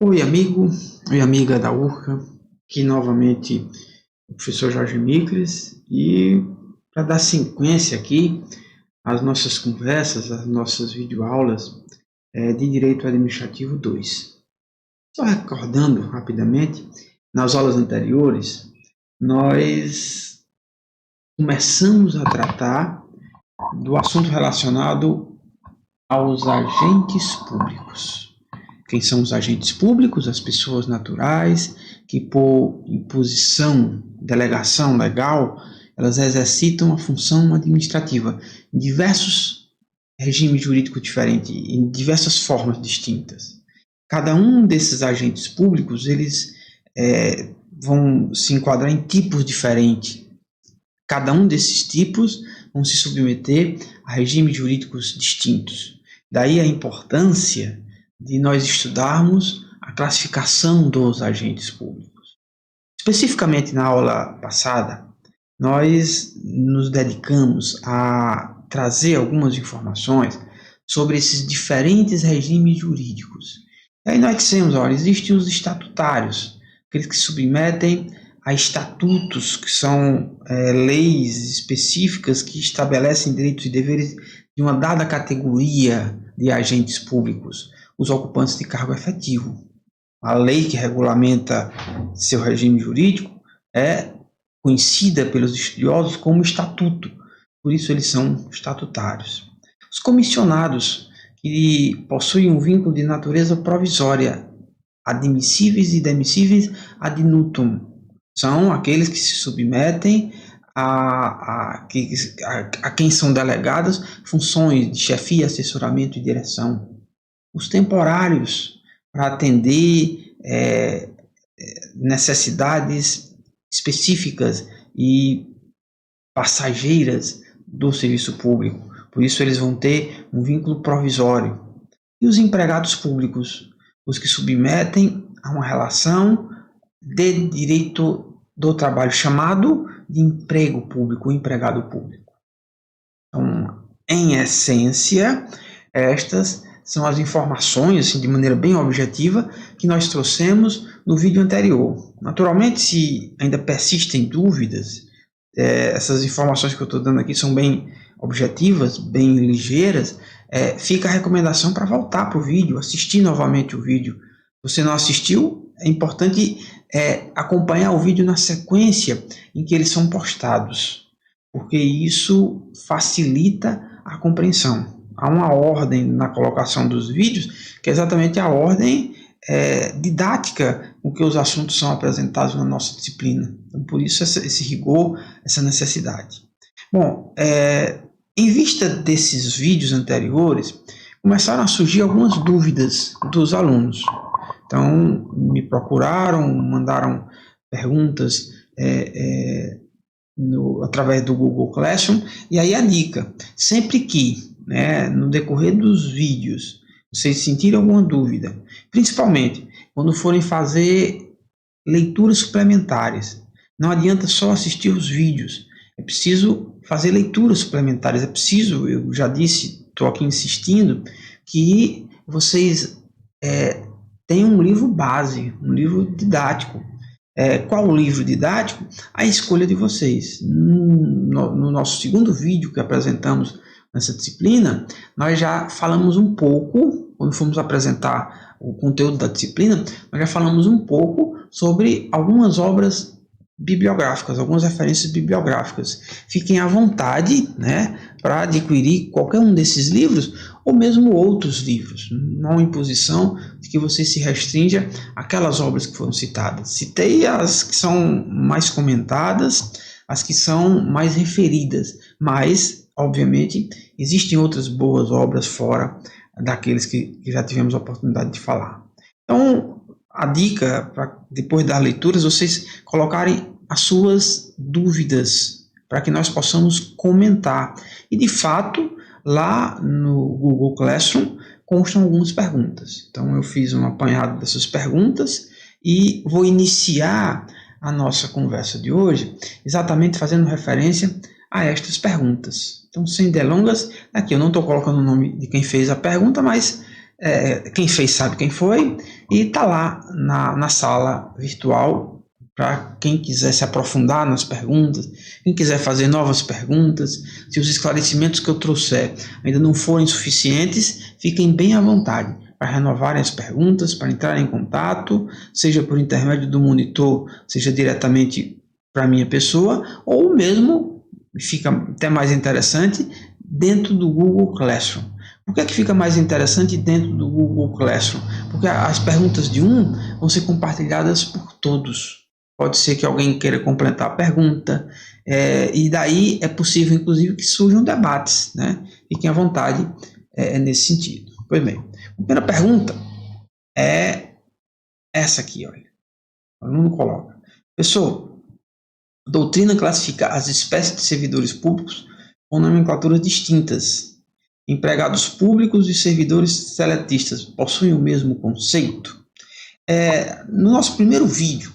Oi, amigo, oi, amiga da URCA, aqui novamente o professor Jorge Mikles, e para dar sequência aqui às nossas conversas, às nossas videoaulas de Direito Administrativo 2. Só recordando rapidamente, nas aulas anteriores, nós começamos a tratar do assunto relacionado aos agentes públicos. Quem são os agentes públicos? As pessoas naturais que, por imposição, delegação legal, elas exercitam a função administrativa em diversos regimes jurídicos diferentes, em diversas formas distintas. Cada um desses agentes públicos, eles vão se enquadrar em tipos diferentes. Cada um desses tipos vão se submeter a regimes jurídicos distintos. Daí a importância de nós estudarmos a classificação dos agentes públicos. Especificamente na aula passada, nós nos dedicamos a trazer algumas informações sobre esses diferentes regimes jurídicos. E aí nós dissemos, olha, existem os estatutários, aqueles que se submetem a estatutos, que são leis específicas que estabelecem direitos e deveres de uma dada categoria de agentes públicos, os ocupantes de cargo efetivo. A lei que regulamenta seu regime jurídico é conhecida pelos estudiosos como estatuto, por isso eles são estatutários. Os comissionados, que possuem um vínculo de natureza provisória, admissíveis e demissíveis ad nutum, são aqueles que se submetem a quem são delegadas funções de chefia, assessoramento e direção. Os temporários, para atender necessidades específicas e passageiras do serviço público. Por isso, eles vão ter um vínculo provisório. E os empregados públicos, os que submetem a uma relação de direito do trabalho, chamado de emprego público, empregado público. Então, em essência, estas são as informações, assim, de maneira bem objetiva, que nós trouxemos no vídeo anterior. Naturalmente, se ainda persistem dúvidas, essas informações que eu estou dando aqui são bem objetivas, bem ligeiras, fica a recomendação para voltar para o vídeo, assistir novamente o vídeo. Se você não assistiu, é importante acompanhar o vídeo na sequência em que eles são postados, porque isso facilita a compreensão. Há uma ordem na colocação dos vídeos, que é exatamente a ordem didática com que os assuntos são apresentados na nossa disciplina. Então, por isso esse rigor, essa necessidade. Bom, em vista desses vídeos anteriores, começaram a surgir algumas dúvidas dos alunos. Então, me procuraram, mandaram perguntas através do Google Classroom, e aí a dica, sempre que no decorrer dos vídeos vocês sentirem alguma dúvida, principalmente quando forem fazer leituras suplementares, não adianta só assistir os vídeos, é preciso fazer leituras suplementares, é preciso, eu já disse, estou aqui insistindo, que vocês tenham um livro base, um livro didático. Qual o livro didático? A escolha de vocês. No nosso segundo vídeo que apresentamos nessa disciplina, nós já falamos um pouco, quando fomos apresentar o conteúdo da disciplina, nós já falamos um pouco sobre algumas obras bibliográficas, algumas referências bibliográficas. Fiquem à vontade, para adquirir qualquer um desses livros, ou mesmo outros livros. Não há imposição de que você se restrinja àquelas obras que foram citadas. Citei as que são mais comentadas, as que são mais referidas, mas, obviamente, existem outras boas obras fora daqueles que já tivemos a oportunidade de falar. Então, a dica, para depois das leituras, vocês colocarem as suas dúvidas, para que nós possamos comentar. E, de fato, lá no Google Classroom constam algumas perguntas. Então, eu fiz um apanhado dessas perguntas e vou iniciar a nossa conversa de hoje exatamente fazendo referência a estas perguntas. Então, sem delongas, aqui eu não estou colocando o nome de quem fez a pergunta, mas quem fez sabe quem foi, e está lá na sala virtual para quem quiser se aprofundar nas perguntas, quem quiser fazer novas perguntas. Se os esclarecimentos que eu trouxer ainda não forem suficientes, fiquem bem à vontade para renovarem as perguntas, para entrarem em contato, seja por intermédio do monitor, seja diretamente para a minha pessoa, ou mesmo, fica até mais interessante, dentro do Google Classroom. Por que é que fica mais interessante dentro do Google Classroom? Porque as perguntas de um vão ser compartilhadas por todos. Pode ser que alguém queira completar a pergunta, e daí é possível, inclusive, que surjam debates, né? Fiquem à vontade nesse sentido. Pois bem, a primeira pergunta é essa aqui, olha. O aluno coloca: professor, a doutrina classifica as espécies de servidores públicos com nomenclaturas distintas. Empregados públicos e servidores seletistas possuem o mesmo conceito? No nosso primeiro vídeo,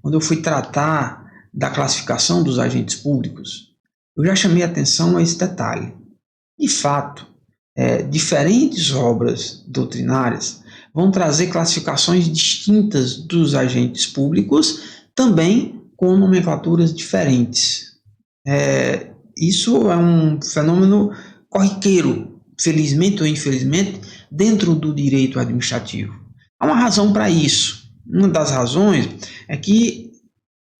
quando eu fui tratar da classificação dos agentes públicos, eu já chamei atenção a esse detalhe. De fato, diferentes obras doutrinárias vão trazer classificações distintas dos agentes públicos, também com nomenclaturas diferentes. Isso é um fenômeno corriqueiro, felizmente ou infelizmente, dentro do direito administrativo. Há uma razão para isso. Uma das razões é que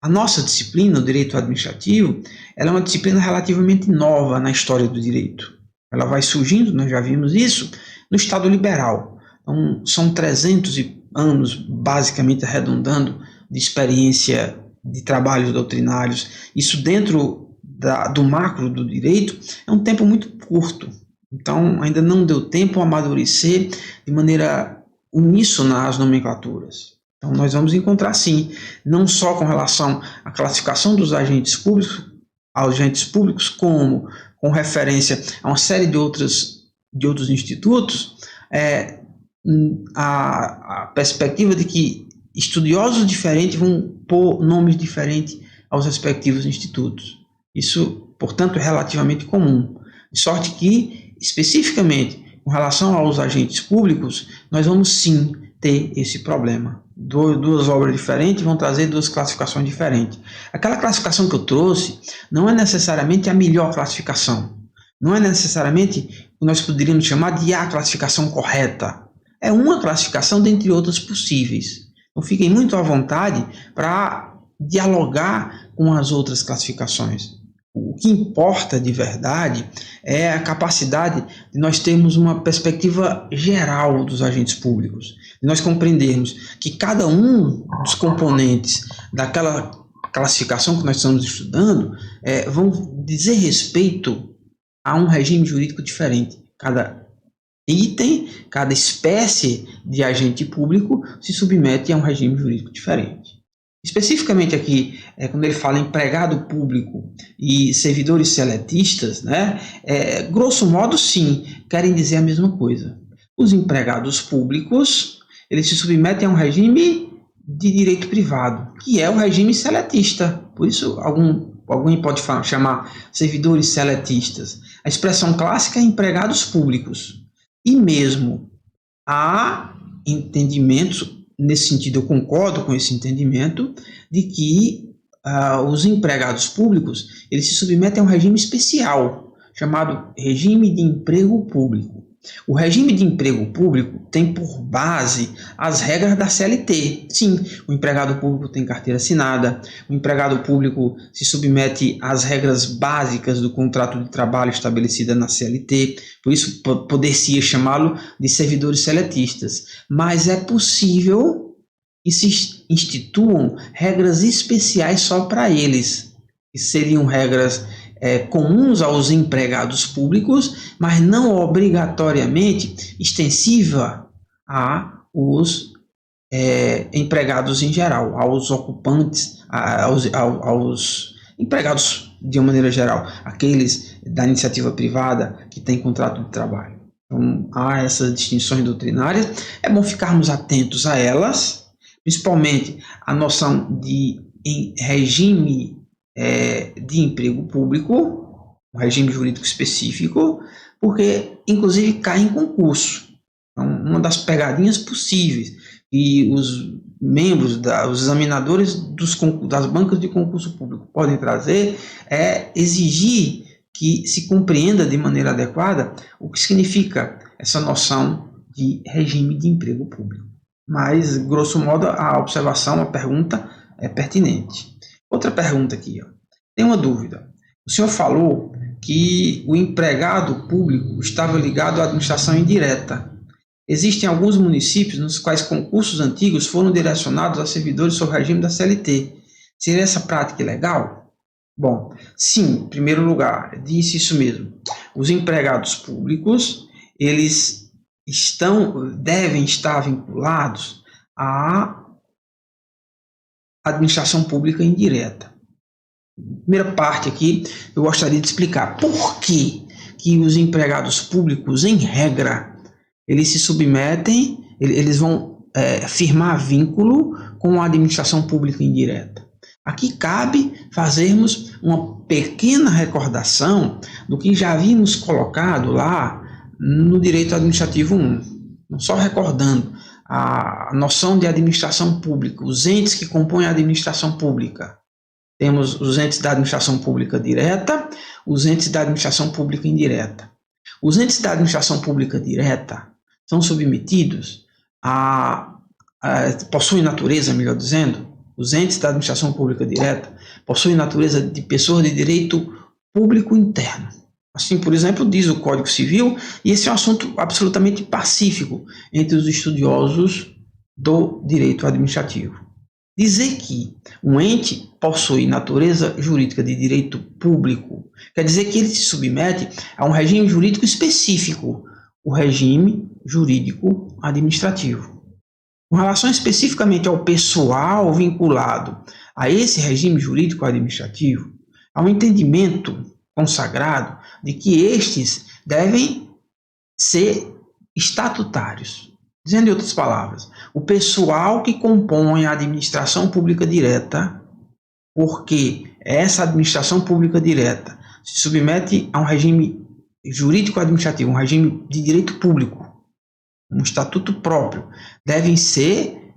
a nossa disciplina, o direito administrativo, ela é uma disciplina relativamente nova na história do direito. Ela vai surgindo, nós já vimos isso, no Estado liberal. Então, são 300 anos, basicamente arredondando, de experiência de trabalhos doutrinários. Isso dentro do macro do direito é um tempo muito curto. Então, ainda não deu tempo a amadurecer de maneira uníssona as nomenclaturas. Então, nós vamos encontrar, sim, não só com relação à classificação dos agentes públicos, como com referência a uma série de outros institutos, a perspectiva de que estudiosos diferentes vão pôr nomes diferentes aos respectivos institutos. Isso, portanto, é relativamente comum. De sorte que, especificamente, com relação aos agentes públicos, nós vamos sim ter esse problema. Duas obras diferentes vão trazer duas classificações diferentes. Aquela classificação que eu trouxe não é necessariamente a melhor classificação. Não é necessariamente o que nós poderíamos chamar de a classificação correta. É uma classificação dentre outras possíveis. Então fiquem muito à vontade para dialogar com as outras classificações. O que importa de verdade é a capacidade de nós termos uma perspectiva geral dos agentes públicos, de nós compreendermos que cada um dos componentes daquela classificação que nós estamos estudando vão dizer respeito a um regime jurídico diferente. Cada item, cada espécie de agente público se submete a um regime jurídico diferente. Especificamente aqui, quando ele fala empregado público e servidores seletistas, né, grosso modo, sim, querem dizer a mesma coisa. Os empregados públicos, eles se submetem a um regime de direito privado, que é o regime seletista. Por isso, alguém pode chamar servidores seletistas. A expressão clássica é empregados públicos. E mesmo há entendimentos. Nesse sentido, eu concordo com esse entendimento de que os empregados públicos eles se submetem a um regime especial, chamado regime de emprego público. O regime de emprego público tem por base as regras da CLT. Sim, o empregado público tem carteira assinada, o empregado público se submete às regras básicas do contrato de trabalho estabelecida na CLT, por isso poder-se chamá-lo de servidores seletistas. Mas é possível que se instituam regras especiais só para eles, que seriam regras comuns aos empregados públicos, mas não obrigatoriamente extensiva aos empregados em geral, aos ocupantes, aos empregados de uma maneira geral, aqueles da iniciativa privada que têm contrato de trabalho. Então, há essas distinções doutrinárias, é bom ficarmos atentos a elas, principalmente a noção de regime de emprego público, um regime jurídico específico, porque inclusive cai em concurso. Então, uma das pegadinhas possíveis e os membros, os examinadores das bancas de concurso público podem trazer é exigir que se compreenda de maneira adequada o que significa essa noção de regime de emprego público. Mas, grosso modo, a observação, a pergunta é pertinente. Outra pergunta aqui, ó. Tem uma dúvida. O senhor falou que o empregado público estava ligado à administração indireta. Existem alguns municípios nos quais concursos antigos foram direcionados a servidores sob o regime da CLT. Seria essa prática ilegal? Bom, sim, em primeiro lugar, disse isso mesmo. Os empregados públicos, eles devem estar vinculados à administração pública indireta. Primeira parte aqui, eu gostaria de explicar por que os empregados públicos, em regra, eles se submetem, eles vão firmar vínculo com a administração pública indireta. Aqui cabe fazermos uma pequena recordação do que já havíamos colocado lá no Direito Administrativo 1. Só recordando a noção de administração pública, os entes que compõem a administração pública. Temos os entes da administração pública direta, os entes da administração pública indireta. Os entes da administração pública direta são submetidos possuem natureza, melhor dizendo, os entes da administração pública direta possuem natureza de pessoas de direito público interno. Assim, por exemplo, diz o Código Civil, e esse é um assunto absolutamente pacífico entre os estudiosos do direito administrativo. Dizer que um ente possui natureza jurídica de direito público quer dizer que ele se submete a um regime jurídico específico, o regime jurídico administrativo. Com relação especificamente ao pessoal vinculado a esse regime jurídico administrativo, há um entendimento consagrado de que estes devem ser estatutários. Dizendo em outras palavras, o pessoal que compõe a administração pública direta, porque essa administração pública direta se submete a um regime jurídico administrativo, um regime de direito público, um estatuto próprio, devem ser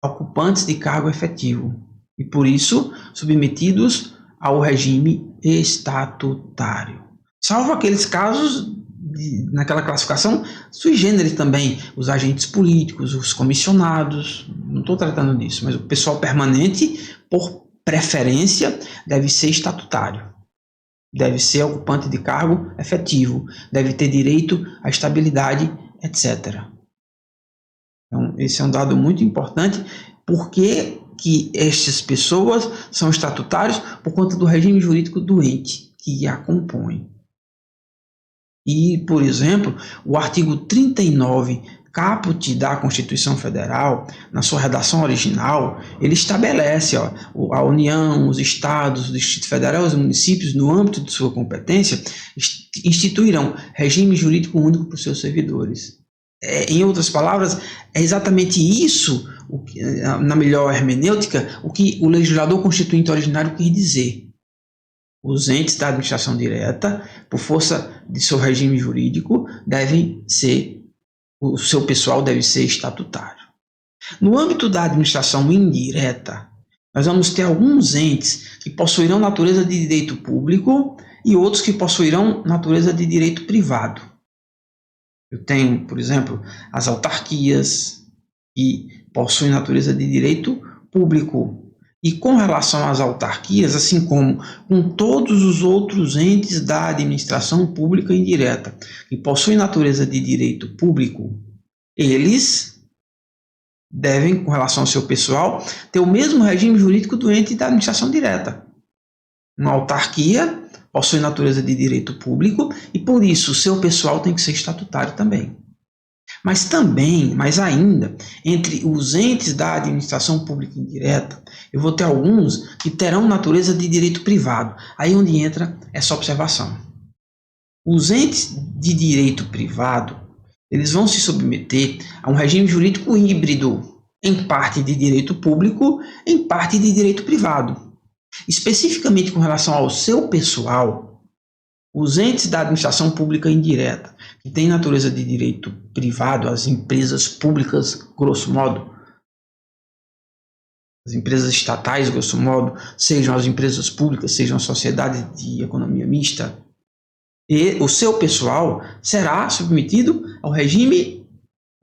ocupantes de cargo efetivo e, por isso, submetidos ao regime estatutário. Salvo aqueles casos, naquela classificação, sui generis também, os agentes políticos, os comissionados, não estou tratando disso, mas o pessoal permanente, por preferência, deve ser estatutário. Deve ser ocupante de cargo efetivo, deve ter direito à estabilidade, etc. Então, esse é um dado muito importante, porque que estas pessoas são estatutários por conta do regime jurídico do ente que a compõe. E, por exemplo, o artigo 39, caput da Constituição Federal, na sua redação original, ele estabelece a União, os Estados, o Distrito Federal e os municípios, no âmbito de sua competência, instituirão regime jurídico único para os seus servidores. Em outras palavras, é exatamente isso, na melhor hermenêutica, o que o legislador constituinte originário quis dizer. Os entes da administração direta, por força de seu regime jurídico, o seu pessoal deve ser estatutário. No âmbito da administração indireta, nós vamos ter alguns entes que possuirão natureza de direito público e outros que possuirão natureza de direito privado. Eu tenho, por exemplo, as autarquias, que possuem natureza de direito público. E com relação às autarquias, assim como com todos os outros entes da administração pública indireta, que possuem natureza de direito público, eles devem, com relação ao seu pessoal, ter o mesmo regime jurídico do ente da administração direta. Uma autarquia possui natureza de direito público e, por isso, o seu pessoal tem que ser estatutário também. Mas ainda, entre os entes da administração pública indireta, eu vou ter alguns que terão natureza de direito privado. Aí onde entra essa observação. Os entes de direito privado, eles vão se submeter a um regime jurídico híbrido, em parte de direito público, em parte de direito privado. Especificamente com relação ao seu pessoal, os entes da administração pública indireta, que têm natureza de direito privado, as empresas públicas, grosso modo, as empresas estatais, grosso modo, sejam as empresas públicas, sejam a sociedade de economia mista, e o seu pessoal será submetido ao regime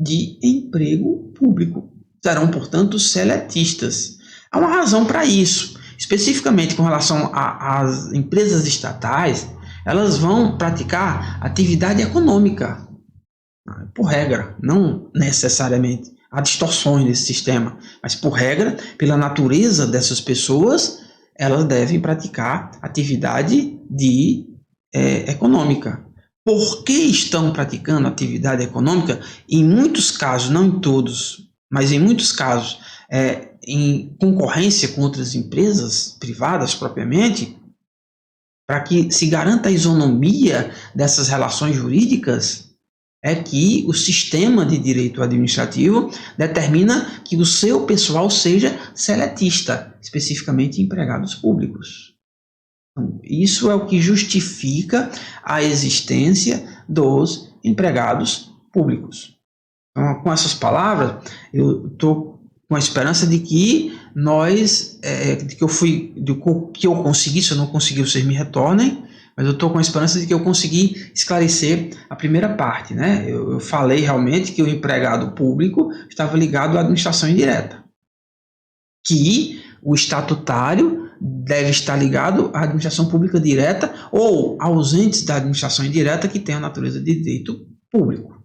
de emprego público. Serão, portanto, seletistas. Há uma razão para isso. Especificamente com relação às empresas estatais, elas vão praticar atividade econômica, por regra, não necessariamente. Há distorções nesse sistema, mas por regra, pela natureza dessas pessoas, elas devem praticar atividade econômica. Por que estão praticando atividade econômica? Em muitos casos, não em todos, mas em muitos casos, em concorrência com outras empresas privadas propriamente, para que se garanta a isonomia dessas relações jurídicas, é que o sistema de direito administrativo determina que o seu pessoal seja seletista, especificamente empregados públicos. Então, isso é o que justifica a existência dos empregados públicos. Então, com essas palavras, eu estou com a esperança de que que eu consegui, se eu não consegui, vocês me retornem, mas eu estou com a esperança de que eu consegui esclarecer a primeira parte, né? Eu falei realmente que o empregado público estava ligado à administração indireta, que o estatutário deve estar ligado à administração pública direta ou aos entes da administração indireta que tenham a natureza de direito público.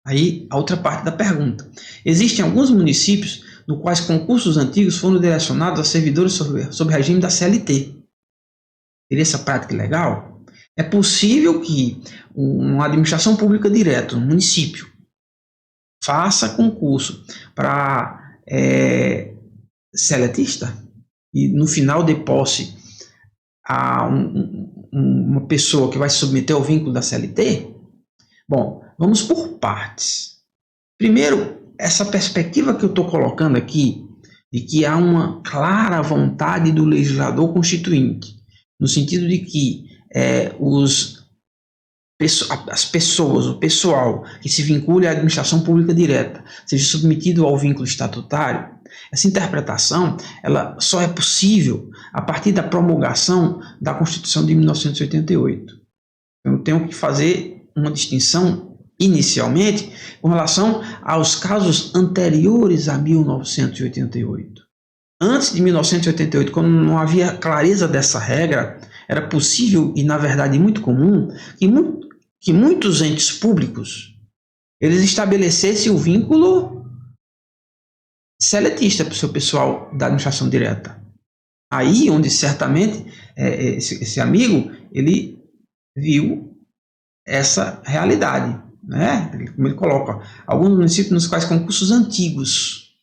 Aí, a outra parte da pergunta. Existem alguns municípios no quais concursos antigos foram direcionados a servidores sob regime da CLT. Seria essa prática legal? É possível que uma administração pública direta, um município, faça concurso para seletista e no final dê posse a uma pessoa que vai se submeter ao vínculo da CLT? Bom, vamos por partes. Primeiro, essa perspectiva que eu estou colocando aqui, de que há uma clara vontade do legislador constituinte, no sentido de que as pessoas, o pessoal que se vincule à administração pública direta, seja submetido ao vínculo estatutário, essa interpretação ela só é possível a partir da promulgação da Constituição de 1988. Eu tenho que fazer uma distinção inicialmente com relação aos casos anteriores a 1988. Antes de 1988, quando não havia clareza dessa regra, era possível e, na verdade, muito comum que muitos entes públicos eles estabelecessem o vínculo seletista para o seu pessoal da administração direta. Aí onde certamente esse amigo ele viu essa realidade, né? Como ele coloca, alguns municípios nos quais concursos antigos,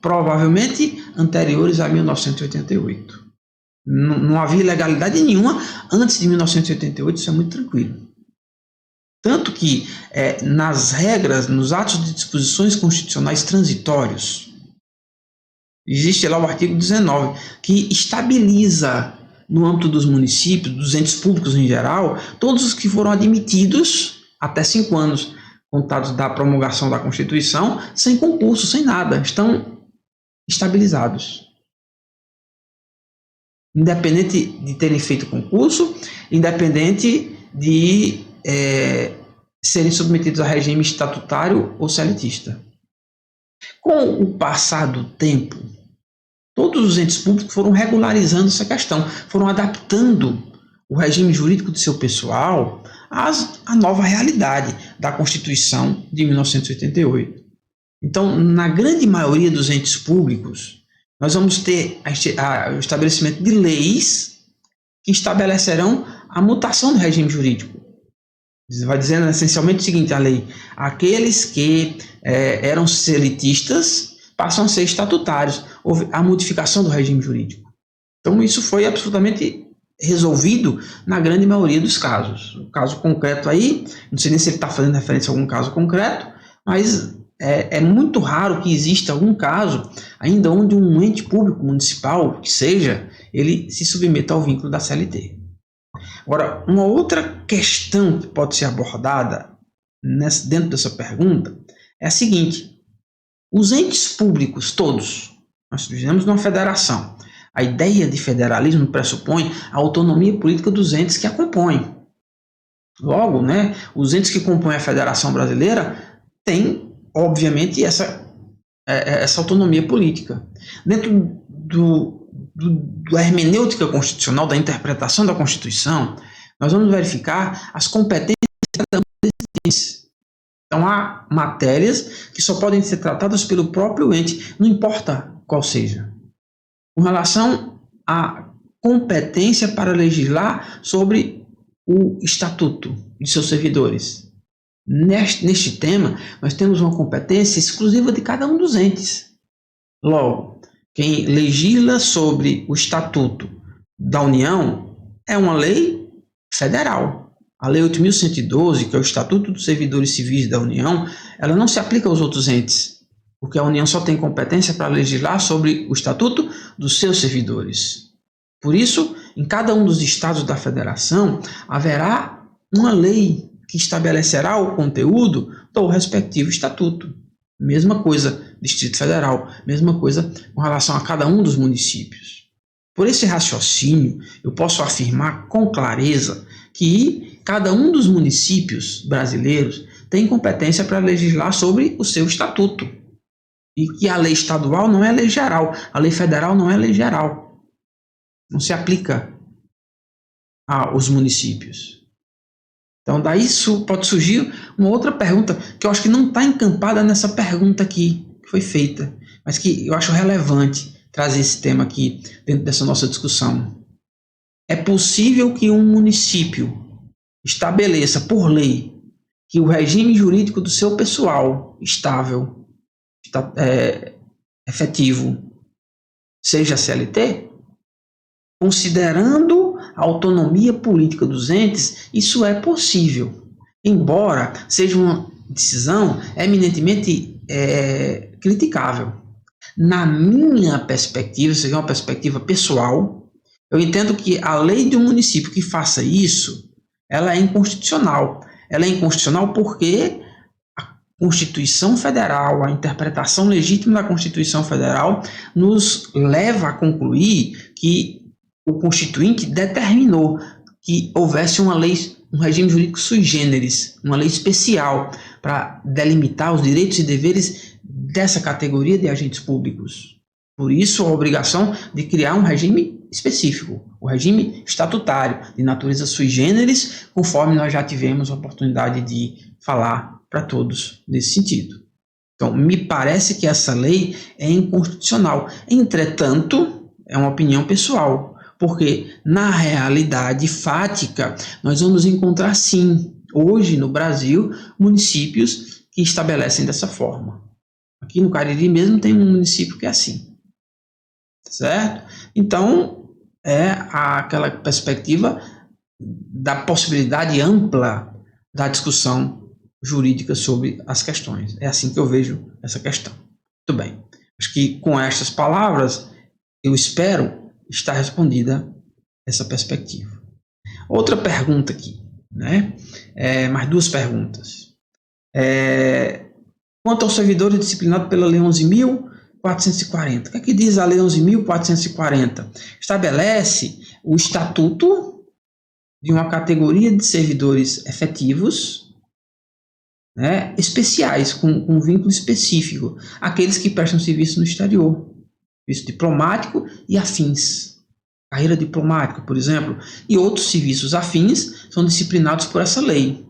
provavelmente anteriores a 1988. Não havia ilegalidade nenhuma antes de 1988, isso é muito tranquilo. Tanto que nas regras, nos atos de disposições constitucionais transitórios, existe lá o artigo 19, que estabiliza no âmbito dos municípios, dos entes públicos em geral, todos os que foram admitidos até 5 anos, contados da promulgação da Constituição, sem concurso, sem nada, estão estabilizados. Independente de terem feito concurso, independente de serem submetidos a regime estatutário ou seletista. Com o passar do tempo, todos os entes públicos foram regularizando essa questão, foram adaptando o regime jurídico de seu pessoal à nova realidade da Constituição de 1988. Então, na grande maioria dos entes públicos, nós vamos ter o estabelecimento de leis que estabelecerão a mutação do regime jurídico. Vai dizendo essencialmente o seguinte, a lei: aqueles que eram selitistas passam a ser estatutários. Houve a modificação do regime jurídico. Então, isso foi absolutamente resolvido na grande maioria dos casos. O caso concreto aí, não sei nem se ele está fazendo referência a algum caso concreto, mas é muito raro que exista algum caso ainda onde um ente público municipal, que seja, ele se submeta ao vínculo da CLT. Agora, uma outra questão que pode ser abordada dentro dessa pergunta é a seguinte: os entes públicos todos, nós vivemos numa federação. A ideia de federalismo pressupõe a autonomia política dos entes que a compõem. Logo, né, os entes que compõem a Federação Brasileira têm, obviamente, essa autonomia política. Dentro da hermenêutica constitucional, da interpretação da Constituição, nós vamos verificar as competências de cada um desses entes. Então, há matérias que só podem ser tratadas pelo próprio ente, não importa qual seja. Com relação à competência para legislar sobre o estatuto de seus servidores. Neste tema, nós temos uma competência exclusiva de cada um dos entes. Logo, quem legisla sobre o estatuto da União é uma lei federal. A Lei 8.112, que é o Estatuto dos Servidores Civis da União, ela não se aplica aos outros entes, porque a União só tem competência para legislar sobre o estatuto dos seus servidores. Por isso, em cada um dos estados da federação, haverá uma lei que estabelecerá o conteúdo do respectivo estatuto. Mesma coisa, Distrito Federal, mesma coisa com relação a cada um dos municípios. Por esse raciocínio, eu posso afirmar com clareza que cada um dos municípios brasileiros tem competência para legislar sobre o seu estatuto. E que a lei estadual não é lei geral, a lei federal não é lei geral. Não se aplica aos municípios. Então, daí pode surgir uma outra pergunta, que eu acho que não está encampada nessa pergunta aqui, que foi feita, mas que eu acho relevante trazer esse tema aqui dentro dessa nossa discussão. É possível que um município estabeleça por lei que o regime jurídico do seu pessoal estável, efetivo, seja a CLT? Considerando a autonomia política dos entes, isso é possível, embora seja uma decisão eminentemente criticável. Na minha perspectiva, isso é uma perspectiva pessoal, eu entendo que a lei de um município que faça isso, ela é inconstitucional. Ela é inconstitucional porque a Constituição Federal, a interpretação legítima da Constituição Federal, nos leva a concluir que o Constituinte determinou que houvesse uma lei, um regime jurídico sui generis, uma lei especial para delimitar os direitos e deveres dessa categoria de agentes públicos. Por isso, a obrigação de criar um regime específico, o regime estatutário, de natureza sui generis, conforme nós já tivemos a oportunidade de falar para todos nesse sentido. Então, me parece que essa lei é inconstitucional. Entretanto, é uma opinião pessoal, porque na realidade fática nós vamos encontrar sim, hoje no Brasil, municípios que estabelecem dessa forma. Aqui no Cariri mesmo tem um município que é assim, certo? Então, é aquela perspectiva da possibilidade ampla da discussão jurídica sobre as questões. É assim que eu vejo essa questão. Muito bem. Acho que com estas palavras, eu espero estar respondida essa perspectiva. Outra pergunta aqui, né? Mais duas perguntas. Quanto aos servidores disciplinados pela Lei 11.440, o que é que diz a Lei 11.440? Estabelece o estatuto de uma categoria de servidores efetivos, né, especiais, com um vínculo específico, aqueles que prestam serviço no exterior, serviço diplomático e afins, carreira diplomática, por exemplo, e outros serviços afins são disciplinados por essa lei.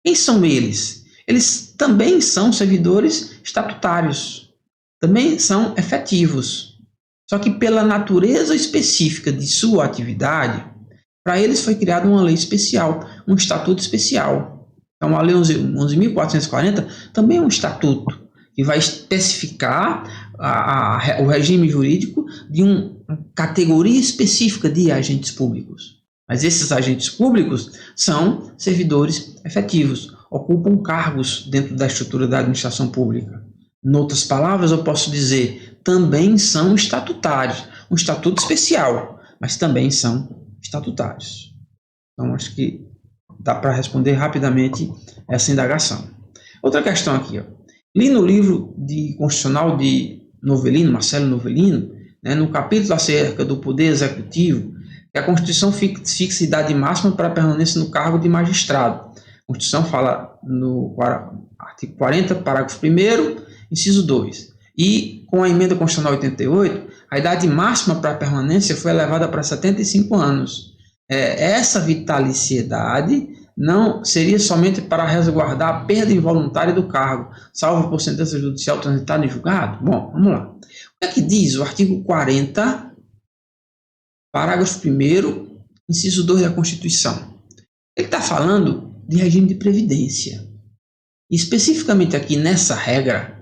Quem são eles? Eles também são servidores estatutários, também são efetivos, só que pela natureza específica de sua atividade, para eles foi criada uma lei especial, um estatuto especial. Então, a Lei 11.440 também é um estatuto que vai especificar o regime jurídico de uma categoria específica de agentes públicos. Mas esses agentes públicos são servidores efetivos, ocupam cargos dentro da estrutura da administração pública. Em outras palavras, eu posso dizer, também são estatutários, um estatuto especial, mas também são estatutários. Então, acho que dá para responder rapidamente essa indagação. Outra questão aqui, ó. Li no livro constitucional de Novellino, Marcelo Novellino, né, no capítulo acerca do poder executivo, que a Constituição fixa idade máxima para permanência no cargo de magistrado. A Constituição fala no artigo 40, parágrafo 1º, inciso 2. E com a emenda constitucional 88, a idade máxima para permanência foi elevada para 75 anos. Essa vitaliciedade não seria somente para resguardar a perda involuntária do cargo, salvo por sentença judicial transitada em julgado? Bom, vamos lá. O que é que diz o artigo 40, parágrafo 1º, inciso 2 da Constituição? Ele está falando de regime de previdência. E especificamente aqui nessa regra,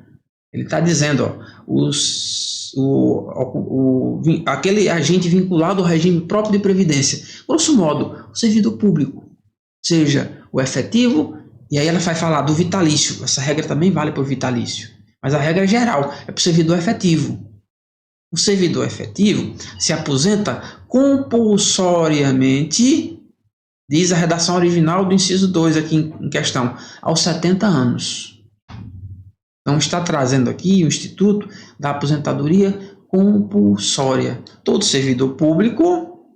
ele está dizendo, aquele agente vinculado ao regime próprio de previdência, grosso modo, o servidor público, seja o efetivo, e aí ela vai falar do vitalício. Essa regra também vale para o vitalício, mas a regra geral é para o servidor efetivo. O servidor efetivo se aposenta compulsoriamente, diz a redação original do inciso 2 aqui em questão, aos 70 anos. Então está trazendo aqui o Instituto da Aposentadoria Compulsória. Todo servidor público,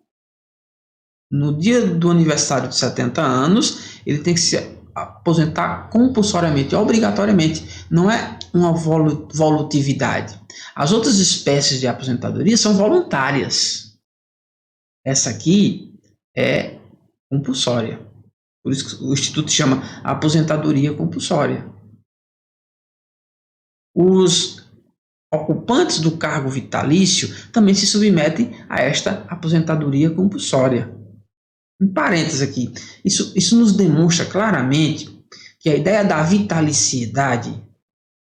no dia do aniversário de 70 anos, ele tem que se aposentar compulsoriamente, obrigatoriamente. Não é uma volutividade. As outras espécies de aposentadoria são voluntárias. Essa aqui é compulsória. Por isso que o Instituto chama aposentadoria compulsória. Os ocupantes do cargo vitalício também se submetem a esta aposentadoria compulsória. Um parênteses aqui. Isso nos demonstra claramente que a ideia da vitaliciedade,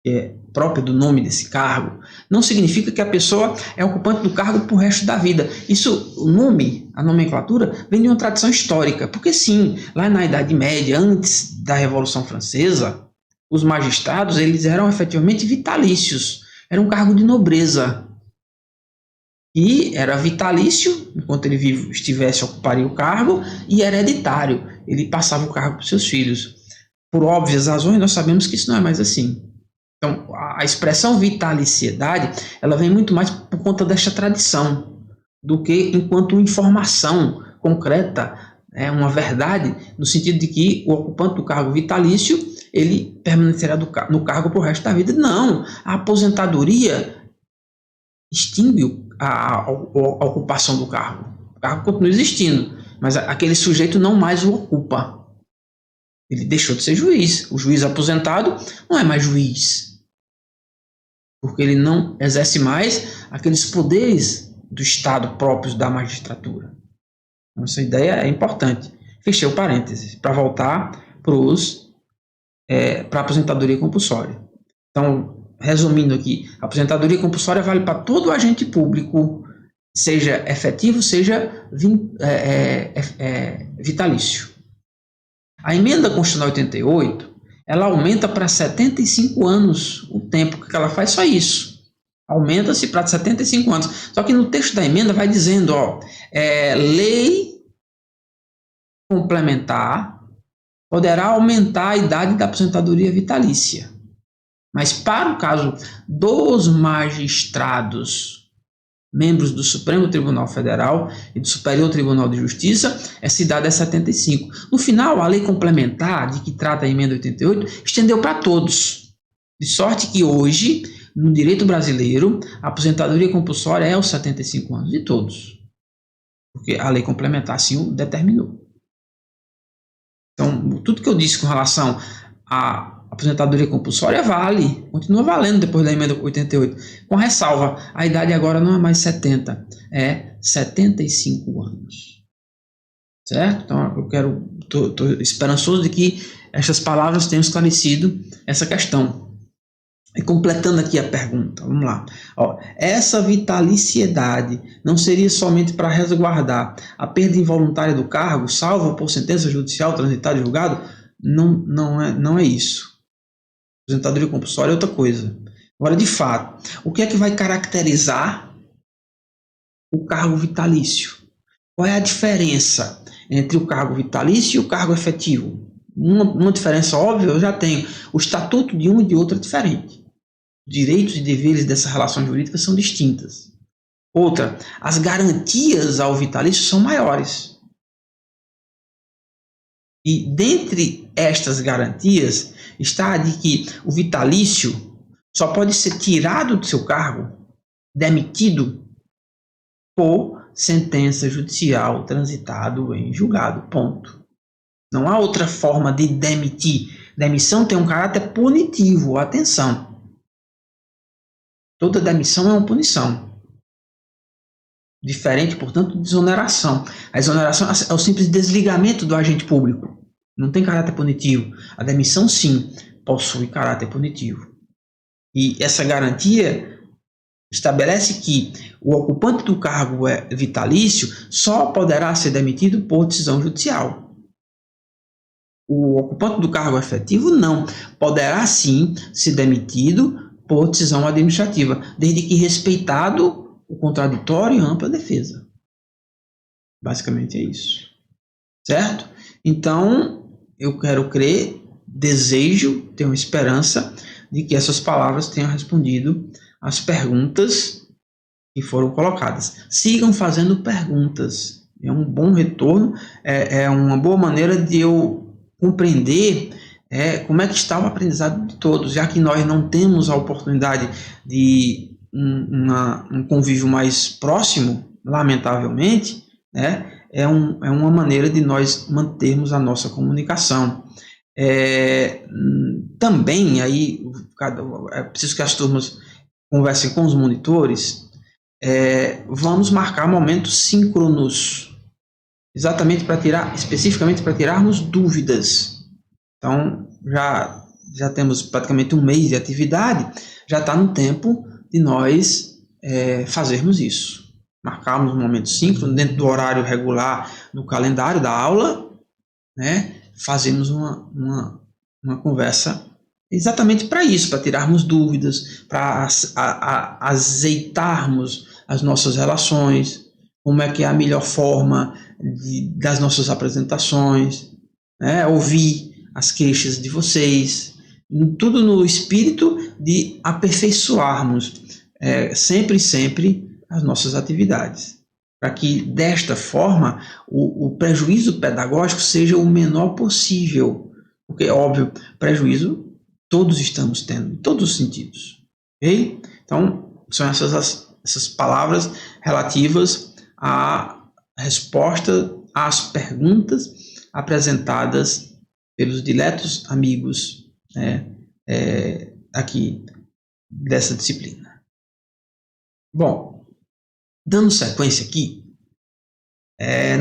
que é própria do nome desse cargo, não significa que a pessoa é ocupante do cargo para o resto da vida. O nome, a nomenclatura, vem de uma tradição histórica. Porque sim, lá na Idade Média, antes da Revolução Francesa, os magistrados, eles eram efetivamente vitalícios. Era um cargo de nobreza. E era vitalício, enquanto ele vivo estivesse, ocuparia o cargo, e hereditário. Ele passava o cargo para os seus filhos. Por óbvias razões, nós sabemos que isso não é mais assim. Então, a expressão vitaliciedade, ela vem muito mais por conta desta tradição, do que enquanto informação concreta, uma verdade, no sentido de que o ocupante do cargo vitalício, ele permanecerá no cargo para o resto da vida. Não, a aposentadoria extingue a ocupação do cargo. O cargo continua existindo, mas aquele sujeito não mais o ocupa. Ele deixou de ser juiz. O juiz aposentado não é mais juiz, porque ele não exerce mais aqueles poderes do Estado próprios da magistratura. Então, essa ideia é importante. Fechei o parênteses para voltar para a aposentadoria compulsória. Então, resumindo aqui, a aposentadoria compulsória vale para todo agente público, seja efetivo, seja vitalício. A emenda constitucional 88, ela aumenta para 75 anos o tempo que ela faz, só isso. Aumenta-se para 75 anos. Só que no texto da emenda vai dizendo, lei complementar poderá aumentar a idade da aposentadoria vitalícia. Mas para o caso dos magistrados, membros do Supremo Tribunal Federal e do Superior Tribunal de Justiça, essa idade é 75. No final, a lei complementar de que trata a emenda 88 estendeu para todos. De sorte que hoje, no direito brasileiro, a aposentadoria compulsória é aos 75 anos de todos. Porque a lei complementar assim o determinou. Então, tudo que eu disse com relação à aposentadoria compulsória vale, continua valendo depois da emenda 88. Com ressalva, a idade agora não é mais 70, é 75 anos. Certo? Então, estou esperançoso de que estas palavras tenham esclarecido essa questão. E completando aqui a pergunta, vamos lá. Essa vitaliciedade não seria somente para resguardar a perda involuntária do cargo, salvo por sentença judicial transitada e julgado? Não é isso. Aposentadoria compulsória é outra coisa. Agora, de fato, o que é que vai caracterizar o cargo vitalício? Qual é a diferença entre o cargo vitalício e o cargo efetivo? Uma diferença óbvia eu já tenho. O estatuto de um e de outro é diferente. Os direitos e deveres dessa relação jurídica são distintas. Outra, as garantias ao vitalício são maiores. E dentre estas garantias está a de que o vitalício só pode ser tirado do seu cargo, demitido, por sentença judicial transitado em julgado. Ponto. Não há outra forma de demitir. Demissão tem um caráter punitivo. Atenção. Toda demissão é uma punição. Diferente, portanto, de exoneração. A exoneração é o simples desligamento do agente público. Não tem caráter punitivo. A demissão, sim, possui caráter punitivo. E essa garantia estabelece que o ocupante do cargo vitalício só poderá ser demitido por decisão judicial. O ocupante do cargo efetivo não. Poderá, sim, ser demitido por decisão administrativa, desde que respeitado o contraditório e ampla defesa. Basicamente é isso. Certo? Então, eu quero crer, desejo, tenho esperança de que essas palavras tenham respondido às perguntas que foram colocadas. Sigam fazendo perguntas. É um bom retorno, é uma boa maneira de eu compreender como é que está o aprendizado de todos, já que nós não temos a oportunidade de um convívio mais próximo, lamentavelmente, é uma maneira de nós mantermos a nossa comunicação. Também, aí, é preciso que as turmas conversem com os monitores, vamos marcar momentos síncronos, especificamente para tirarmos dúvidas. Então, já temos praticamente um mês de atividade, já está no tempo de nós fazermos isso. Marcarmos um momento síncrono dentro do horário regular no calendário da aula, fazemos uma conversa exatamente para isso, para tirarmos dúvidas, para azeitarmos as nossas relações, como é que é a melhor forma das nossas apresentações, ouvir as queixas de vocês, tudo no espírito de aperfeiçoarmos sempre as nossas atividades, para que desta forma o prejuízo pedagógico seja o menor possível, porque, óbvio, prejuízo todos estamos tendo, em todos os sentidos. Ok? Então, são essas palavras relativas à resposta às perguntas apresentadas pelos diletos amigos aqui dessa disciplina. Bom, dando sequência aqui,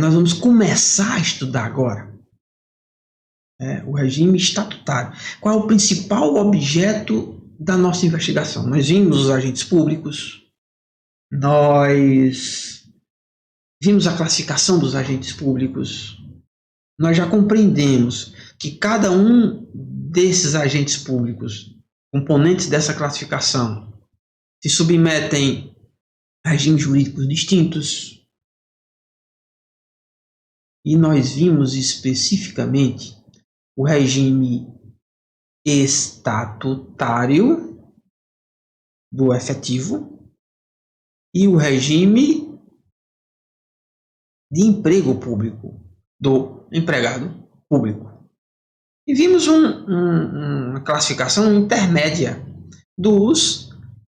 nós vamos começar a estudar agora o regime estatutário. Qual é o principal objeto da nossa investigação? Nós vimos os agentes públicos, nós vimos a classificação dos agentes públicos, nós já compreendemos que cada um desses agentes públicos, componentes dessa classificação, se submetem a regimes jurídicos distintos. E nós vimos especificamente o regime estatutário do efetivo e o regime de emprego público do empregado público. E vimos uma classificação intermédia dos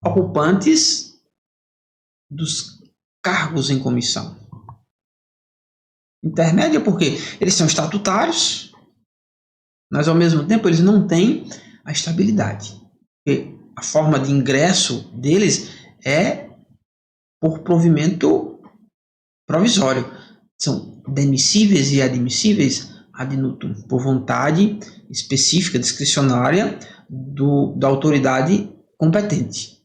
ocupantes dos cargos em comissão. Intermédia porque eles são estatutários, mas ao mesmo tempo eles não têm a estabilidade. Porque a forma de ingresso deles é por provimento provisório. São demissíveis e admissíveis ad nutum, por vontade específica, discricionária da autoridade competente.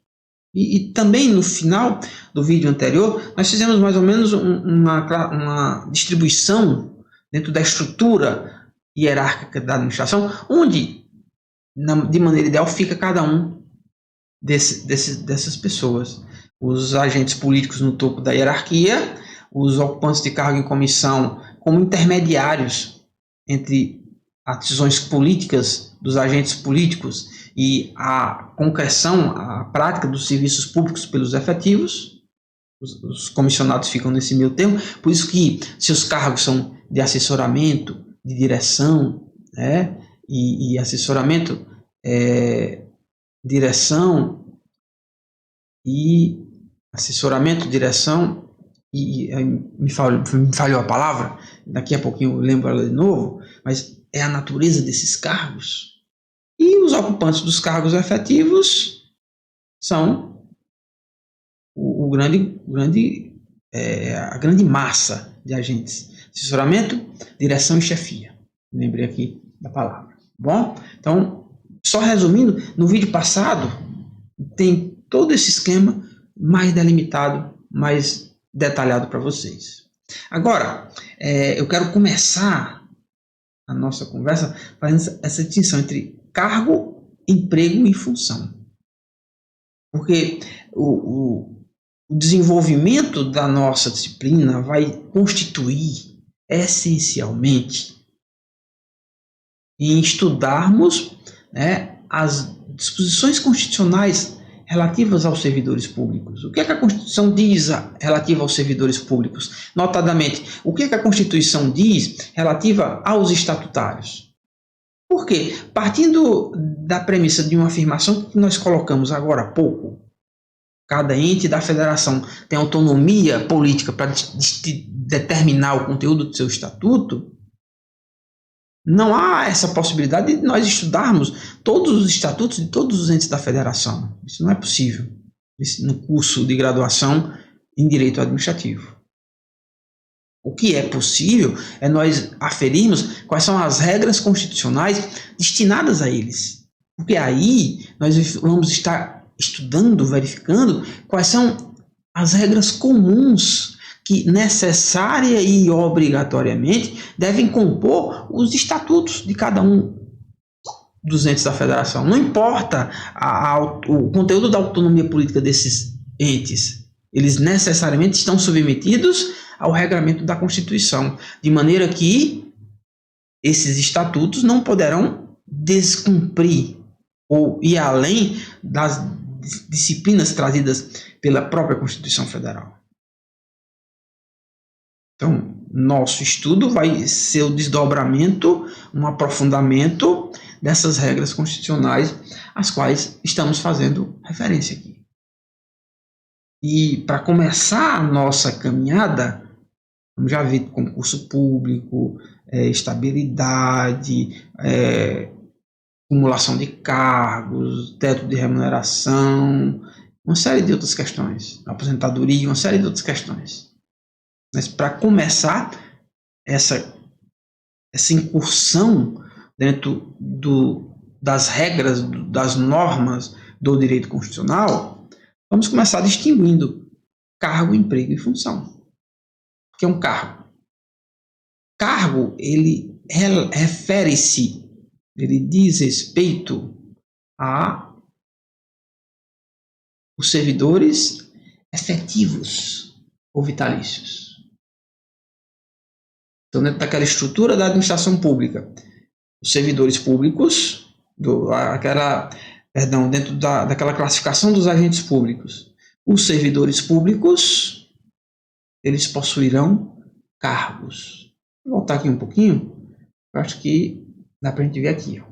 E também no final do vídeo anterior, nós fizemos mais ou menos uma distribuição dentro da estrutura hierárquica da administração, onde, de maneira ideal, fica cada um dessas pessoas. Os agentes políticos no topo da hierarquia, os ocupantes de cargo em comissão como intermediários entre as decisões políticas dos agentes políticos e a concreção, a prática dos serviços públicos pelos efetivos. Os comissionados ficam nesse meio termo, por isso que seus cargos são de assessoramento, de direção, né? E assessoramento, direção e assessoramento, direção e me falhou a palavra, daqui a pouquinho eu lembro ela de novo, mas é a natureza desses cargos. E os ocupantes dos cargos efetivos são a grande massa de agentes. Assessoramento, direção e chefia. Lembrei aqui da palavra. Bom, então, só resumindo, no vídeo passado tem todo esse esquema mais delimitado, mais detalhado para vocês. Agora, eu quero começar a nossa conversa fazendo essa distinção entre cargo, emprego e função. Porque o desenvolvimento da nossa disciplina vai constituir essencialmente em estudarmos, né, as disposições constitucionais relativas aos servidores públicos. O que é que a Constituição diz relativa aos servidores públicos? Notadamente, o que é que a Constituição diz relativa aos estatutários? Por quê? Partindo da premissa de uma afirmação que nós colocamos agora há pouco, cada ente da federação tem autonomia política para determinar o conteúdo do seu estatuto, não há essa possibilidade de nós estudarmos todos os estatutos de todos os entes da federação. Isso não é possível no curso de graduação em Direito Administrativo. O que é possível é nós aferirmos quais são as regras constitucionais destinadas a eles. Porque aí nós vamos estar estudando, verificando quais são as regras comuns que necessária e obrigatoriamente devem compor os estatutos de cada um dos entes da federação. Não importa o conteúdo da autonomia política desses entes, eles necessariamente estão submetidos ao regramento da Constituição, de maneira que esses estatutos não poderão descumprir ou ir além das disciplinas trazidas pela própria Constituição Federal. Então, nosso estudo vai ser o desdobramento, um aprofundamento dessas regras constitucionais às quais estamos fazendo referência aqui. E para começar a nossa caminhada, vamos já ver concurso público, estabilidade, acumulação de cargos, teto de remuneração, uma série de outras questões, aposentadoria, uma série de outras questões. Mas para começar essa incursão dentro das regras, das normas do direito constitucional, vamos começar distinguindo cargo, emprego e função. O que é um cargo? Cargo, ele refere-se, ele diz respeito a os servidores efetivos ou vitalícios. Então, dentro daquela estrutura da administração pública, os servidores públicos, dentro daquela classificação dos agentes públicos, os servidores públicos, eles possuirão cargos. Vou voltar aqui um pouquinho, eu acho que dá para a gente ver aqui.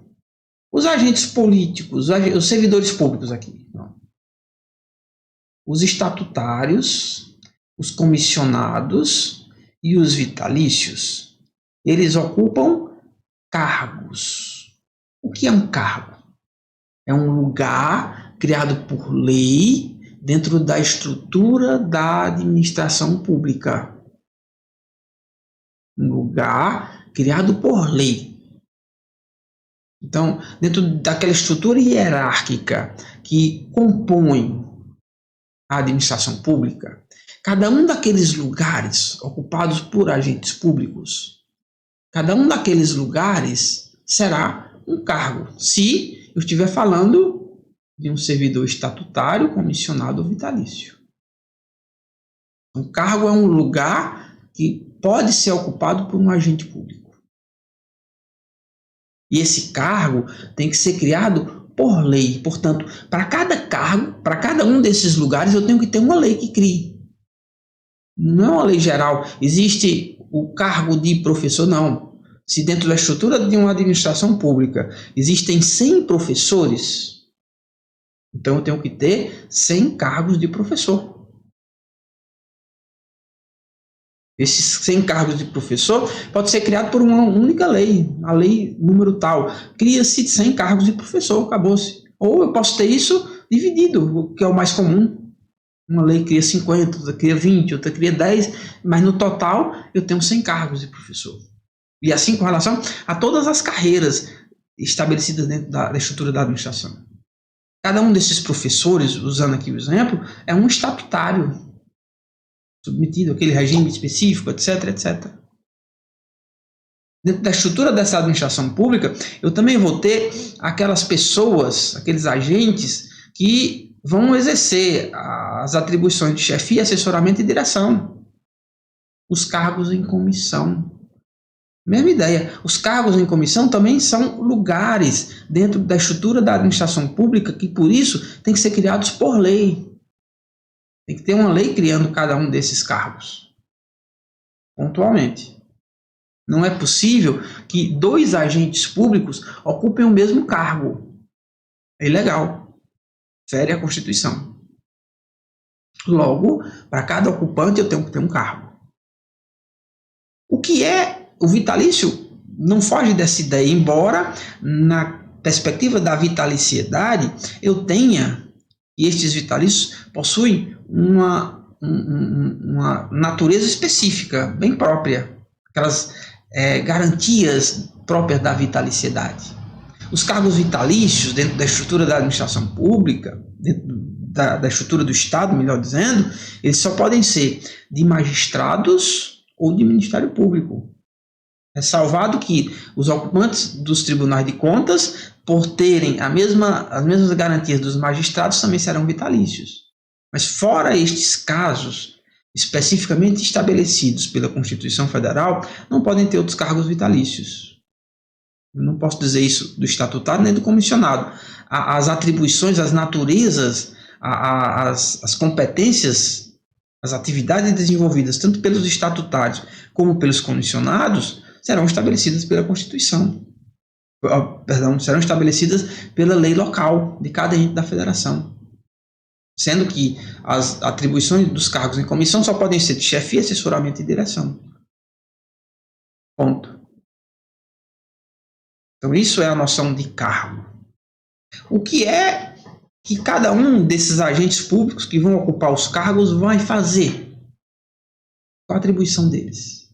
Os agentes políticos, os servidores públicos aqui. Os estatutários, os comissionados e os vitalícios, eles ocupam cargos. O que é um cargo? É um lugar criado por lei dentro da estrutura da administração pública. Um lugar criado por lei. Então, dentro daquela estrutura hierárquica que compõe a administração pública, cada um daqueles lugares ocupados por agentes públicos, cada um daqueles lugares será um cargo, se eu estiver falando de um servidor estatutário, comissionado ou vitalício. Um cargo é um lugar que pode ser ocupado por um agente público. E esse cargo tem que ser criado por lei. Portanto, para cada cargo, para cada um desses lugares, eu tenho que ter uma lei que crie. Não é uma lei geral. Existe o cargo de professor, não. Se dentro da estrutura de uma administração pública existem 100 professores, então eu tenho que ter 100 cargos de professor. Esses 100 cargos de professor pode ser criado por uma única lei, a lei número tal. Cria-se 100 cargos de professor, acabou-se. Ou eu posso ter isso dividido, o que é o mais comum. Uma lei cria 50, outra cria 20, outra cria 10, mas no total eu tenho 100 cargos de professor. E assim com relação a todas as carreiras estabelecidas dentro da estrutura da administração. Cada um desses professores, usando aqui o exemplo, é um estatutário, submetido àquele regime específico, etc, etc. Dentro da estrutura dessa administração pública, eu também vou ter aquelas pessoas, aqueles agentes que vão exercer as atribuições de chefia, assessoramento e direção. Os cargos em comissão. Mesma ideia. Os cargos em comissão também são lugares dentro da estrutura da administração pública que, por isso, tem que ser criados por lei. Tem que ter uma lei criando cada um desses cargos. Pontualmente. Não é possível que 2 agentes públicos ocupem o mesmo cargo. É ilegal. Fere a Constituição. Logo, para cada ocupante eu tenho que ter um cargo. O que é o vitalício? Não foge dessa ideia, embora na perspectiva da vitaliciedade eu tenha, e estes vitalícios possuem uma natureza específica, bem própria, aquelas garantias próprias da vitaliciedade. Os cargos vitalícios dentro da estrutura da administração pública, dentro da estrutura do Estado, melhor dizendo, eles só podem ser de magistrados ou de Ministério Público. É salvado que os ocupantes dos tribunais de contas, por terem as mesmas garantias dos magistrados, também serão vitalícios. Mas fora estes casos especificamente estabelecidos pela Constituição Federal, não podem ter outros cargos vitalícios. Eu não posso dizer isso do estatutário nem do comissionado. As atribuições, as naturezas, as competências, as atividades desenvolvidas tanto pelos estatutários como pelos comissionados serão estabelecidas pela Constituição. Serão estabelecidas pela lei local de cada ente da federação. Sendo que as atribuições dos cargos em comissão só podem ser de chefia, assessoramento e direção. Ponto. Então, isso é a noção de cargo. O que é que cada um desses agentes públicos que vão ocupar os cargos vai fazer? Qual a atribuição deles?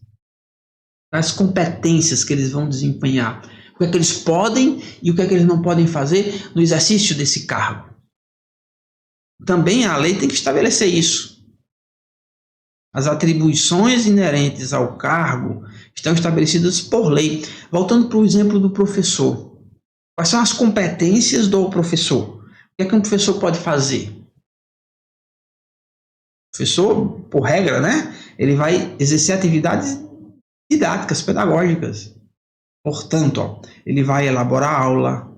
Quais competências que eles vão desempenhar? O que é que eles podem e o que é que eles não podem fazer no exercício desse cargo? Também a lei tem que estabelecer isso. As atribuições inerentes ao cargo estão estabelecidas por lei. Voltando para o exemplo do professor. Quais são as competências do professor? O que é que um professor pode fazer? O professor, por regra, ele vai exercer atividades didáticas, pedagógicas. Portanto, ele vai elaborar aula,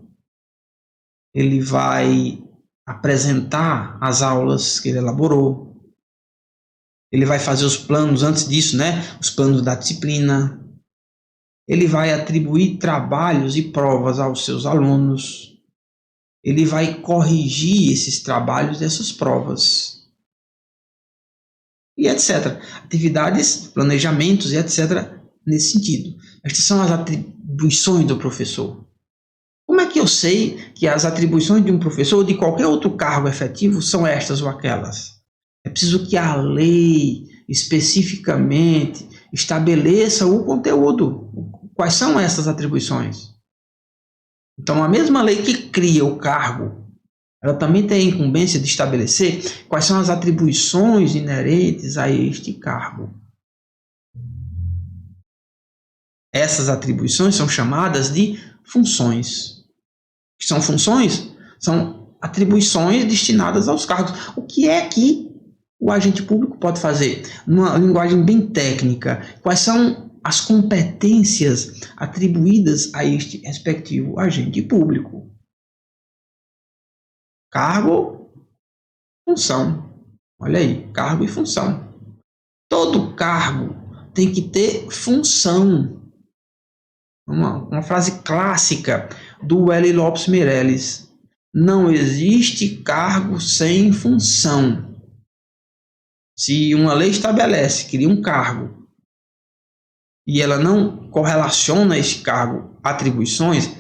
ele vai apresentar as aulas que ele elaborou, ele vai fazer os planos, antes disso, os planos da disciplina, ele vai atribuir trabalhos e provas aos seus alunos, ele vai corrigir esses trabalhos e essas provas, e etc. Atividades, planejamentos e etc. nesse sentido. Estas são as atribuições do professor. Como é que eu sei que as atribuições de um professor ou de qualquer outro cargo efetivo são estas ou aquelas? É preciso que a lei especificamente estabeleça o conteúdo. Quais são essas atribuições? Então, a mesma lei que cria o cargo, ela também tem a incumbência de estabelecer quais são as atribuições inerentes a este cargo. Essas atribuições são chamadas de funções. O que são funções? São atribuições destinadas aos cargos. O que é que o agente público pode fazer? Numa linguagem bem técnica, quais são as competências atribuídas a este respectivo agente público? Cargo, função. Olha aí, cargo e função. Todo cargo tem que ter função. Uma frase clássica do L. Lopes Meirelles: não existe cargo sem função. Se uma lei estabelece, cria um cargo, e ela não correlaciona esse cargo a atribuições,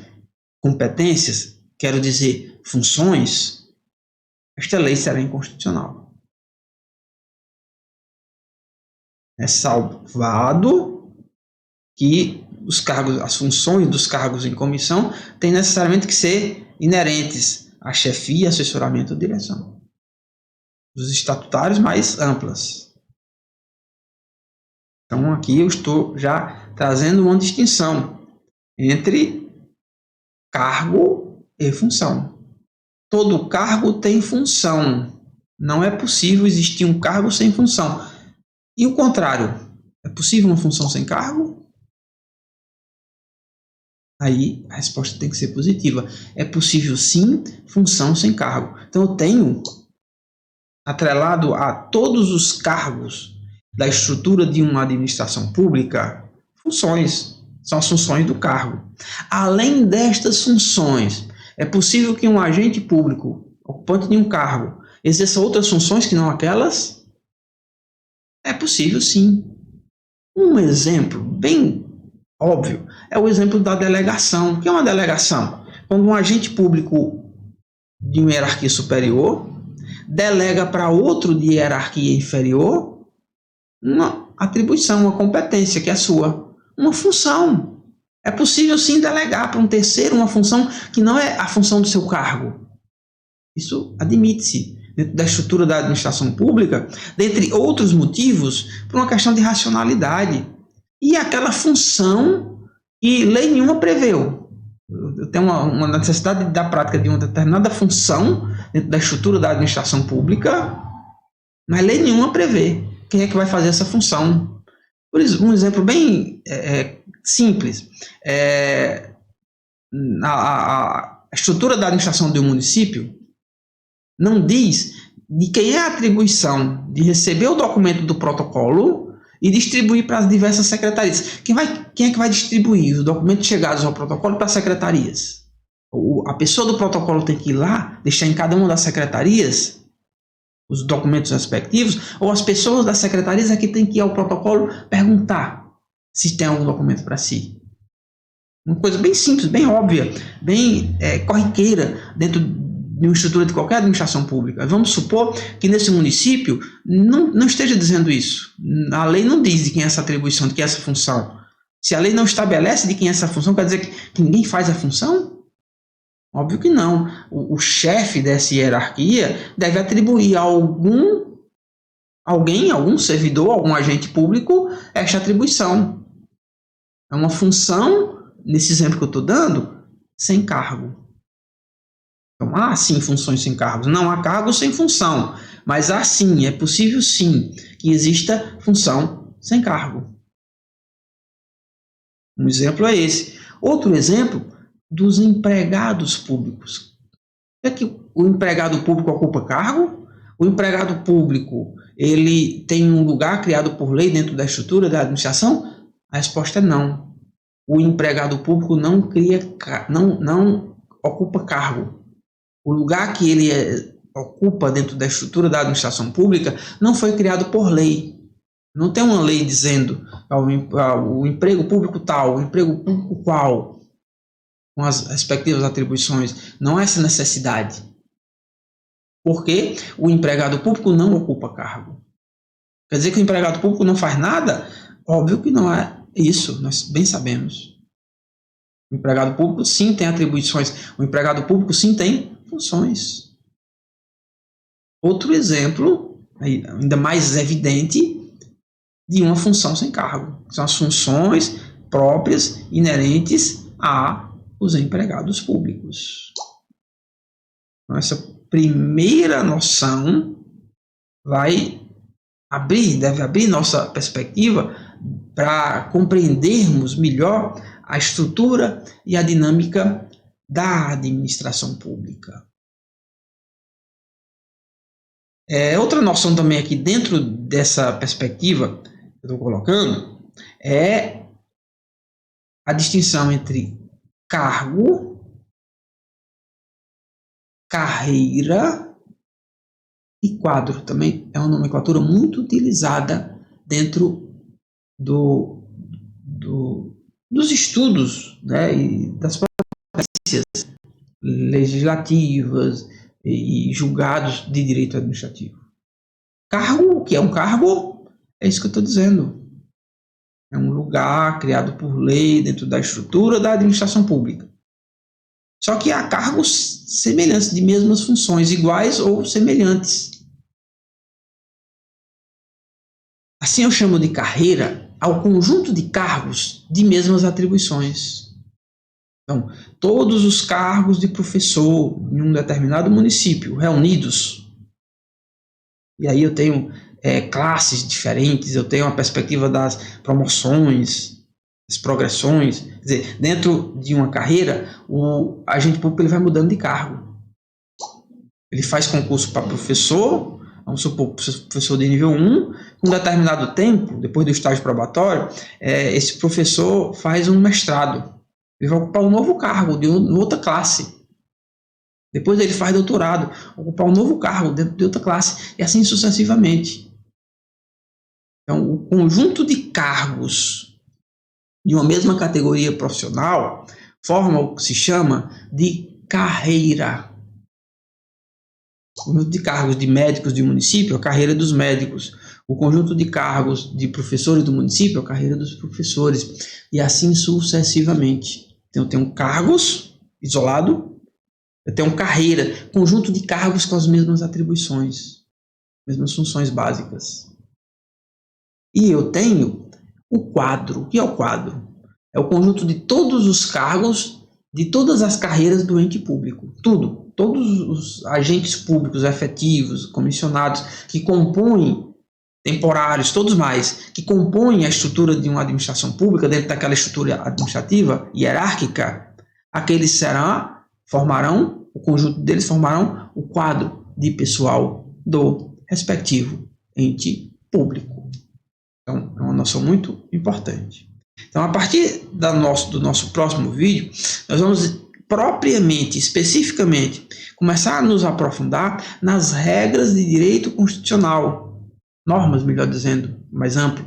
competências, quero dizer, funções, esta lei será inconstitucional. É salvado que os cargos, as funções dos cargos em comissão têm necessariamente que ser inerentes à chefia, assessoramento ou direção. Os estatutários mais amplas. Então aqui eu estou já trazendo uma distinção entre cargo e função. Todo cargo tem função. Não é possível existir um cargo sem função. E o contrário, é possível uma função sem cargo? Aí a resposta tem que ser positiva. É possível sim função sem cargo. Então eu tenho atrelado a todos os cargos da estrutura de uma administração pública funções. São as funções do cargo. Além destas funções, é possível que um agente público, ocupante de um cargo, exerça outras funções que não aquelas? É possível sim. Um exemplo bem óbvio é o exemplo da delegação. O que é uma delegação? Quando um agente público de uma hierarquia superior delega para outro de hierarquia inferior uma atribuição, uma competência que é sua, uma função. É possível sim delegar para um terceiro uma função que não é a função do seu cargo. Isso admite-se dentro da estrutura da administração pública, dentre outros motivos, por uma questão de racionalidade. E aquela função que lei nenhuma preveu. Eu tenho uma necessidade da prática de uma determinada função dentro da estrutura da administração pública, mas lei nenhuma prevê quem é que vai fazer essa função. Por isso, um exemplo bem simples. A estrutura da administração de um município não diz de quem é a atribuição de receber o documento do protocolo e distribuir para as diversas secretarias. Quem é que vai distribuir os documentos chegados ao protocolo para as secretarias? A pessoa do protocolo tem que ir lá, deixar em cada uma das secretarias os documentos respectivos, ou as pessoas das secretarias é que tem que ir ao protocolo perguntar se tem algum documento para si. Uma coisa bem simples, bem óbvia, bem corriqueira dentro de uma estrutura de qualquer administração pública. Vamos supor que nesse município não esteja dizendo isso. A lei não diz de quem é essa atribuição, de quem é essa função. Se a lei não estabelece de quem é essa função, quer dizer que ninguém faz a função? Óbvio que não. O chefe dessa hierarquia deve atribuir a algum servidor, algum agente público, esta atribuição. É uma função, nesse exemplo que eu estou dando, sem cargo. Então, há sim funções sem cargos. Não há cargo sem função. Mas há sim, é possível sim, que exista função sem cargo. Um exemplo é esse. Outro exemplo, dos empregados públicos. É que o empregado público ocupa cargo? O empregado público, ele tem um lugar criado por lei dentro da estrutura da administração? A resposta é não. O empregado público não ocupa cargo. O lugar que ele ocupa dentro da estrutura da administração pública não foi criado por lei. Não tem uma lei dizendo o emprego público tal, o emprego público qual, com as respectivas atribuições. Não há essa necessidade. Porque o empregado público não ocupa cargo. Quer dizer que o empregado público não faz nada? Óbvio que não é isso, nós bem sabemos. O empregado público sim tem atribuições, o empregado público sim tem funções. Outro exemplo, ainda mais evidente, de uma função sem cargo. São as funções próprias, inerentes aos empregados públicos. Então, essa primeira noção vai deve abrir nossa perspectiva para compreendermos melhor a estrutura e a dinâmica da administração pública. Outra noção também aqui dentro dessa perspectiva que eu estou colocando é a distinção entre cargo, carreira e quadro. Também é uma nomenclatura muito utilizada dentro dos estudos, né, e das processos legislativas e julgados de direito administrativo. Cargo, o que é um cargo? É isso que eu estou dizendo. É um lugar criado por lei dentro da estrutura da administração pública. Só que há cargos semelhantes, de mesmas funções, iguais ou semelhantes. Assim eu chamo de carreira ao conjunto de cargos de mesmas atribuições. Então, todos os cargos de professor em um determinado município reunidos, e aí eu tenho classes diferentes, eu tenho a perspectiva das promoções, das progressões. Quer dizer, dentro de uma carreira, o agente público ele vai mudando de cargo. Ele faz concurso para professor, vamos supor, professor de nível 1, com um determinado tempo, depois do estágio probatório, esse professor faz um mestrado. Ele vai ocupar um novo cargo de outra classe. Depois ele faz doutorado, ocupar um novo cargo dentro de outra classe, e assim sucessivamente. Então, o conjunto de cargos de uma mesma categoria profissional forma o que se chama de carreira. O conjunto de cargos de médicos de município, a carreira dos médicos. O conjunto de cargos de professores do município, a carreira dos professores. E assim sucessivamente. Então, eu tenho cargos isolado, eu tenho carreira, conjunto de cargos com as mesmas atribuições, mesmas funções básicas. E eu tenho o quadro. O que é o quadro? É o conjunto de todos os cargos, de todas as carreiras do ente público. Tudo. Todos os agentes públicos efetivos, comissionados, que compõem, temporários, todos mais, que compõem a estrutura de uma administração pública, dentro daquela estrutura administrativa hierárquica, aqueles formarão, o conjunto deles formarão o quadro de pessoal do respectivo ente público. Então, é uma noção muito importante. Então, a partir do nosso próximo vídeo, nós vamos propriamente, especificamente, começar a nos aprofundar nas regras de direito constitucional, normas, melhor dizendo, mais amplo,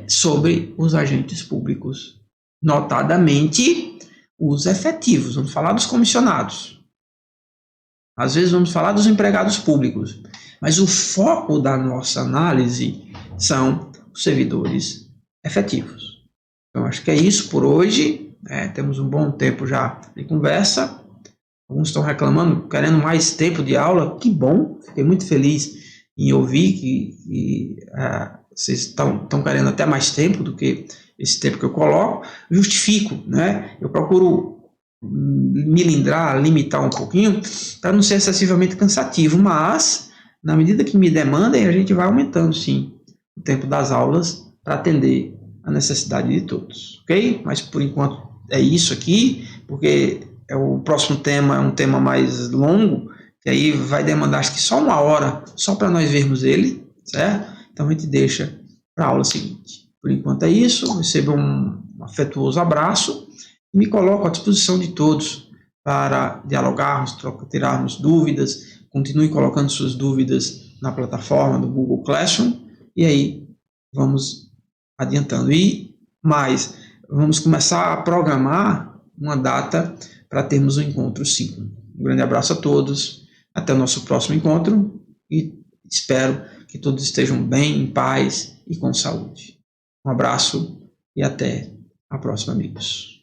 sobre os agentes públicos, notadamente os efetivos. Vamos falar dos comissionados. Às vezes vamos falar dos empregados públicos, mas o foco da nossa análise são os servidores efetivos. Então, acho que é isso por hoje. Temos um bom tempo já de conversa. Alguns estão reclamando, querendo mais tempo de aula. Que bom, fiquei muito feliz em ouvir que vocês estão querendo até mais tempo do que esse tempo que eu coloco. Justifico, né? Eu procuro me limitar um pouquinho para não ser excessivamente cansativo, mas na medida que me demandem, a gente vai aumentando sim o tempo das aulas para atender a necessidade de todos, ok? Mas por enquanto é isso aqui, porque o próximo tema é um tema mais longo, que aí vai demandar acho que só 1 hora, só para nós vermos ele, certo? Então a gente deixa para a aula seguinte. Por enquanto é isso, receba um afetuoso abraço e me coloco à disposição de todos para dialogarmos, tirarmos dúvidas, continue colocando suas dúvidas na plataforma do Google Classroom e aí vamos adiantando. E mais, vamos começar a programar uma data para termos um encontro sim. Um grande abraço a todos, até o nosso próximo encontro e espero que todos estejam bem, em paz e com saúde. Um abraço e até a próxima, amigos.